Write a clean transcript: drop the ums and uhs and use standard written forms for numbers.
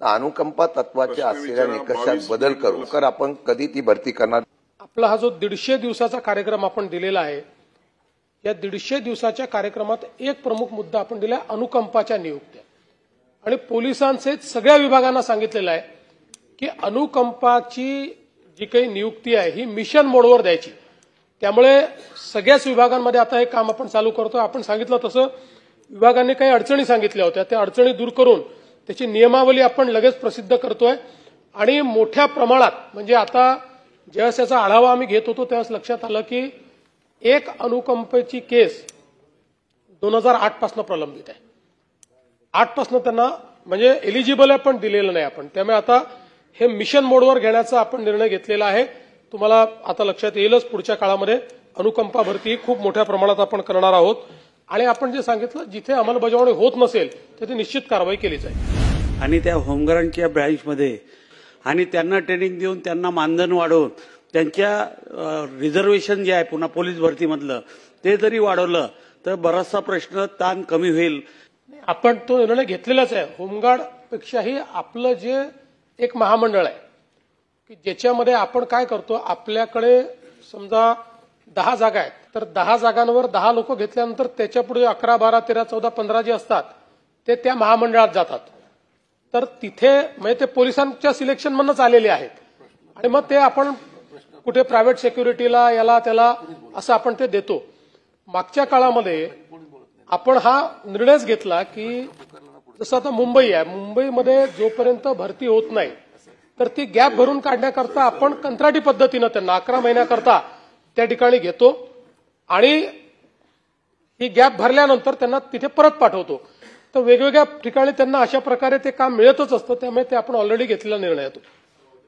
अनुकंपा तत्वाच्या असलेल्या निकषात बदल करून आपण कधी ती भरती करणार? आपला हा जो 150 दिवसाचा कार्यक्रम आपण दिलेला आहे, या 150 दिवसाच्या कार्यक्रमात एक प्रमुख मुद्दा आपण दिला अनुकंपाच्या नियुक्त्या, आणि पोलिसांचे सगळ्या विभागांना सांगितलेलं आहे की अनुकंपाची जी काही नियुक्ती आहे ही मिशन मोडवर द्यायची. त्यामुळे सगळ्याच विभागांमध्ये आता हे काम आपण चालू करतो. आपण सांगितलं तसं विभागांनी काही अडचणी सांगितल्या होत्या, त्या अडचणी दूर करून त्याची नियमावली आपण लगेच प्रसिद्ध करतोय. आणि मोठ्या प्रमाणात म्हणजे आता ज्यावेळेस याचा आढावा आम्ही घेत होतो त्यावेळेस लक्षात आलं की एक अनुकंपेची केस 2008 पासून प्रलंबित आहे. 8 पासून त्यांना म्हणजे एलिजिबल आहे पण दिलेलं नाही आपण. त्यामुळे आता हे मिशन मोडवर घेण्याचा आपण निर्णय घेतलेला आहे. तुम्हाला आता लक्षात येईलच पुढच्या काळामध्ये अनुकंपा भरती खूप मोठ्या प्रमाणात आपण करणार आहोत. आणि आपण जे सांगितलं जिथे अंमलबजावणी होत नसेल तिथे निश्चित कारवाई केली जाईल. आणि त्या होमगार्डच्या ब्रँचमध्ये आणि त्यांना ट्रेनिंग देऊन त्यांना मानधन वाढवून त्यांच्या रिझर्वेशन जे आहे पुन्हा पोलीस भरतीमधलं ते जरी वाढवलं तर बराचसा प्रश्न ताण कमी होईल. आपण तो निर्णय घेतलेलाच आहे. होमगार्ड पेक्षाही आपलं जे एक महामंडळ आहे की ज्याच्यामध्ये आपण काय करतो, आपल्याकडे समजा 10 जागा आहेत तर 10 जागांवर 10 लोक घेतल्यानंतर त्याच्या पुढे 11, 12, 13, 14, 15 जे असतात ते त्या महामंडळात जातात. तर तिथे म्हणजे ते पोलिसांच्या सिलेक्शन मधूनच आलेले आहेत आणि मग ते आपण कुठे प्रायव्हेट सिक्युरिटीला याला त्याला असं आपण ते देतो. मागच्या काळामध्ये आपण हा निर्णयच घेतला की जसं आता मुंबई आहे, मुंबईमध्ये जोपर्यंत भरती होत नाही तर ती गॅप भरून काढण्याकरता आपण कंत्राटी पद्धतीनं त्यांना 11 महिन्याकरता त्या ठिकाणी घेतो आणि ही गॅप भरल्यानंतर त्यांना तिथे परत पाठवतो. तर वेगवेगळ्या ठिकाणी त्यांना अशा प्रकारे ते काम मिळतच असतं. त्यामुळे ते आपण ऑलरेडी घेतलेला निर्णय आहे तो.